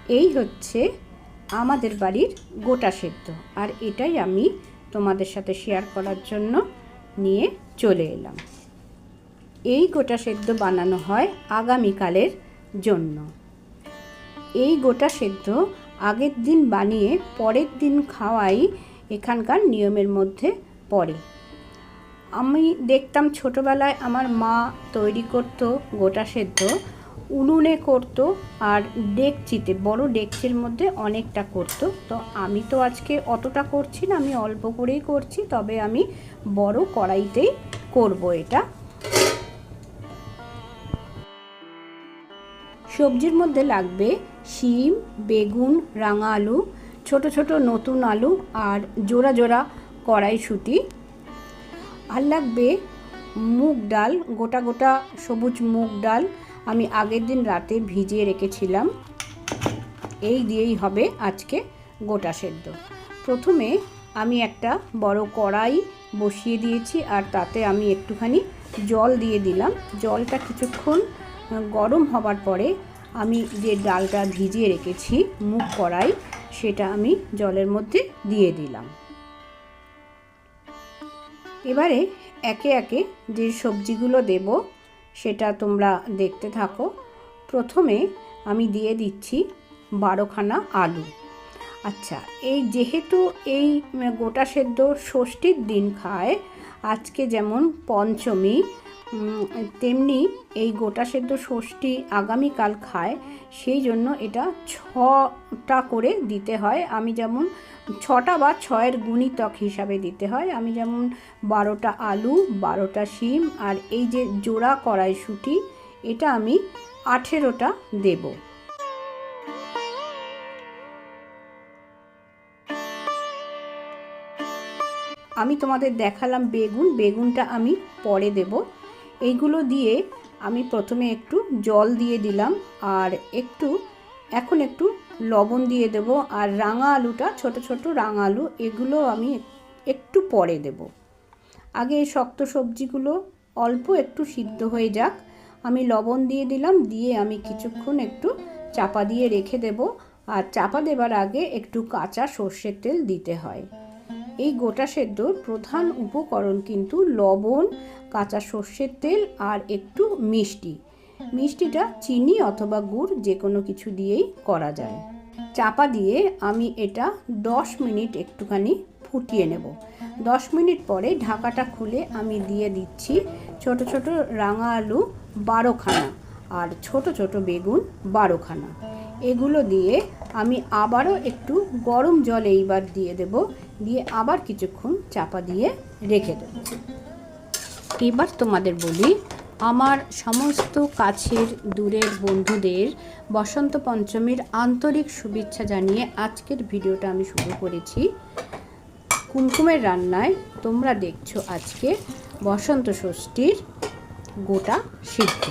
এই হচ্ছে আমাদের বাড়ির গোটা সেদ্ধ, আর এটাই আমি তোমাদের সাথে শেয়ার করার জন্য নিয়ে চলে এলাম। এই গোটা সেদ্ধ বানানো হয় আগামীকালের জন্য। এই গোটা সেদ্ধ আগের দিন বানিয়ে পরের দিন খাওয়াই এখানকার নিয়মের মধ্যে পড়ে। আমি দেখতাম ছোটোবেলায় আমার মা তৈরি করতো গোটা সেদ্ধ, উনুনে করতো আর ডেকচিতে, বড় ডেকচির মধ্যে অনেকটা করতো। তো আমি তো আজকে অতটা করছি না, আমি অল্প করেই করছি, তবে আমি বড় কড়াইতেই করব এটা। সবজির মধ্যে লাগবে শিম, বেগুন, রাঙা আলু, ছোট ছোট নতুন আলু আর জোড়া জোড়া কড়াইশুঁটি। আর লাগবে মুগ ডাল, গোটা গোটা সবুজ মুগ ডাল, আমি আগের দিন রাতে ভিজিয়ে রেখেছিলাম। এই দিয়েই হবে আজকে গোটা সেদ্ধ। প্রথমে আমি একটা বড় কড়াই বসিয়ে দিয়েছি, আর তাতে আমি একটুখানি জল দিয়ে দিলাম। জলটা কিছুক্ষণ গরম হবার পরে আমি যে ডালটা ভিজিয়ে রেখেছি মুগ কড়াই, সেটা আমি জলের মধ্যে দিয়ে দিলাম। এবারে একে একে যে সবজিগুলো দেব সেটা তোমরা দেখতে থাকো। প্রথমে আমি দিয়ে দিচ্ছি 12খানা আলু। আচ্ছা, এই যেহেতু এই গোটা সেদ্ধ ষষ্ঠীর দিন খায়, আজকে যেমন পঞ্চমী, তেমনি এই গোটা সেদ্ধ ষষ্ঠী আগামীকাল খায়, সেই জন্য এটা 6টা করে দিতে হয়। আমি যেমন 6টা বা 6-এর গুণিতক হিসাবে দিতে হয়। আমি যেমন 12টা আলু, 12টা শিম আর এই যে জোড়া কড়াইশুঁটি, এটা আমি 18টা দেব। আমি তোমাদের দেখালাম বেগুন, বেগুনটা আমি পরে দেব। এইগুলো দিয়ে আমি প্রথমে একটু জল দিয়ে দিলাম, আর এখন একটু লবণ দিয়ে দেব। আর রাঙা আলুটা, ছোট ছোট রাঙা আলু, এগুলো আমি একটু পরে দেব। আগে এই শক্ত সবজিগুলো অল্প একটু সিদ্ধ হয়ে যাক। আমি লবণ দিয়ে দিলাম, দিয়ে আমি কিছুক্ষণ একটু চাপা দিয়ে রেখে দেব। আর চাপা দেবার আগে একটু কাঁচা সর্ষের তেল দিতে হয়। এই গোটা সেদ্ধর প্রধান উপকরণ কিন্তু লবণ, কাঁচা সর্ষের তেল আর একটু মিষ্টি। মিষ্টিটা চিনি অথবা গুড় যে কোনো কিছু দিয়েই করা যায়। চাপা দিয়ে আমি এটা 10 মিনিট একটুখানি ফুটিয়ে নেব। 10 মিনিট পরে ঢাকাটা খুলে আমি দিয়ে দিচ্ছি ছোট ছোট রাঙা আলু 12খানা আর ছোট ছোট বেগুন 12খানা। এগুলো দিয়ে আমি আবারও একটু গরম জল এইবার দিয়ে দেব, দিয়ে আবার কিছুক্ষণ চাপা দিয়ে রেখে দেব। এবার তোমাদের বলি, আমার সমস্ত কাছের দূরের বন্ধুদের বসন্ত পঞ্চমীর আন্তরিক শুভেচ্ছা জানিয়ে আজকের ভিডিওটা আমি শুরু করেছি। কুমকুমের রান্নায় তোমরা দেখছো আজকে বসন্ত ষষ্ঠীর গোটা সিদ্ধ।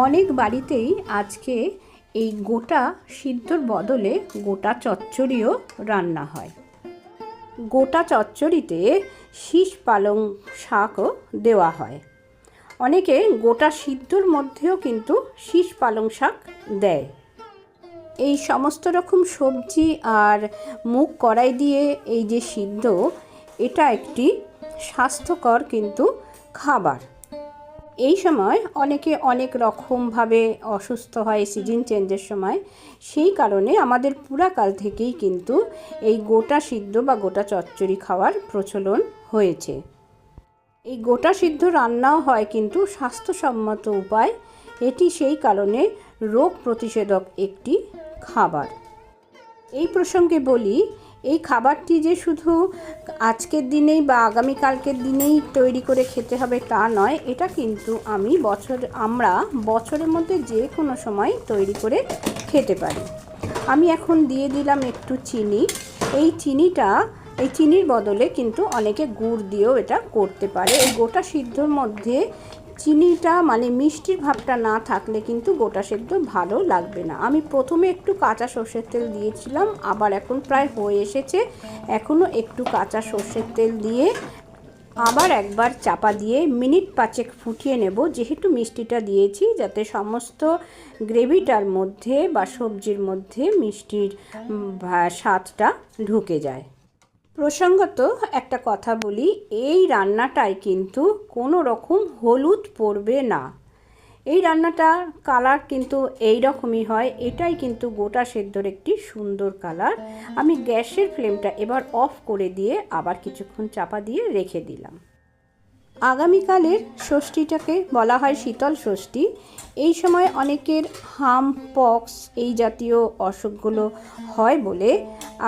অনেক বাড়িতেই আজকে এই গোটা সিদ্ধর বদলে গোটা চচ্চড়িও রান্না হয়। গোটা চচ্চড়িতে শীষ পালং শাকও দেওয়া হয়। অনেকে গোটা সিদ্ধর মধ্যেও কিন্তু শীষ পালং শাক দেয়। এই সমস্ত রকম সবজি আর মুগ কড়াই দিয়ে এই যে সিদ্ধ, এটা একটি স্বাস্থ্যকর কিন্তু খাবার। এই সময় অনেকে অনেক রকমভাবে অসুস্থ হয় সিজন চেঞ্জের সময়, সেই কারণে আমাদের পুরাকাল থেকেই কিন্তু এই গোটা সিদ্ধ বা গোটা চচ্চড়ি খাওয়ার প্রচলন হয়েছে। এই গোটা সিদ্ধ রান্নাও হয় কিন্তু স্বাস্থ্যসম্মত উপায়। এটি সেই কারণে রোগ প্রতিষেধক একটি খাবার। এই প্রসঙ্গে বলি, এই খাবারটি যে শুধু আজকের দিনেই বা আগামীকালকের দিনেই তৈরি করে খেতে হবে তা নয়, এটা কিন্তু আমরা বছরের মধ্যে যে কোনো সময় তৈরি করে খেতে পারি। আমি এখন দিয়ে দিলাম একটু চিনি। এই চিনির বদলে কিন্তু অনেকে গুড় দিয়েও এটা করতে পারে। এই গোটা সিদ্ধর মধ্যে চিনিটা মানে মিষ্টির ভাবটা না থাকলে কিন্তু গোটা সেদ্ধ ভালো লাগবে না। আমি প্রথমে একটু কাঁচা সর্ষের তেল দিয়েছিলাম, আবার এখন প্রায় হয়ে এসেছে, এখনও একটু কাঁচা সর্ষের তেল দিয়ে আবার একবার চাপা দিয়ে মিনিট 5 ফুটিয়ে নেব, যেহেতু মিষ্টিটা দিয়েছি যাতে সমস্ত গ্রেভিটার মধ্যে বা সবজির মধ্যে মিষ্টির স্বাদটা ঢুকে যায়। প্রসঙ্গত একটা কথা বলি, এই রান্নাটায় কিন্তু কোনো রকম হলুদ পড়বে না। এই রান্নাটার কালার কিন্তু এই রকমই হয়, এটাই কিন্তু গোটা সেদ্ধর একটি সুন্দর কালার। আমি গ্যাসের ফ্লেমটা এবার অফ করে দিয়ে আবার কিছুক্ষণ চাপা দিয়ে রেখে দিলাম। আগামীকালের ষষ্ঠীটাকে বলা হয় শীতল ষষ্ঠী। এই সময় অনেকের হাম পক্স এই জাতীয় অসুখগুলো হয় বলে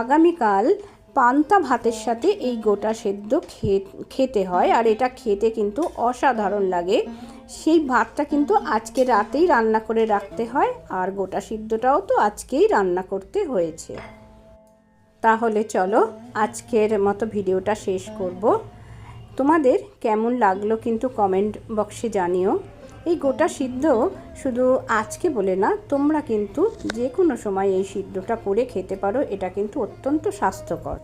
আগামীকাল পান্তা ভাতের সাথে এই গোটা সেদ্ধ খেতে হয়, আর এটা খেতে কিন্তু অসাধারণ লাগে। সেই ভাতটা কিন্তু আজকে রাতেই রান্না করে রাখতে হয়, আর গোটা সিদ্ধটাও তো আজকেই রান্না করতে হয়েছে। তাহলে চলো আজকের মতো ভিডিওটা শেষ করব। তোমাদের কেমন লাগলো কিন্তু কমেন্ট বক্সে জানিও। এই গোটা সিদ্ধ শুধু আজকে বলে না, তোমরা কিন্তু যে কোনো সময় এই সিদ্ধটা করে খেতে পারো, এটা কিন্তু অত্যন্ত স্বাস্থ্যকর।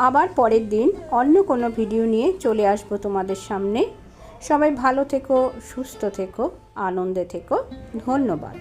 আবার পরের দিন অন্য কোনো ভিডিও নিয়ে চলে আসবো তোমাদের সামনে। সবাই ভালো থেকো, সুস্থ থেকো, আনন্দে থেকো। ধন্যবাদ।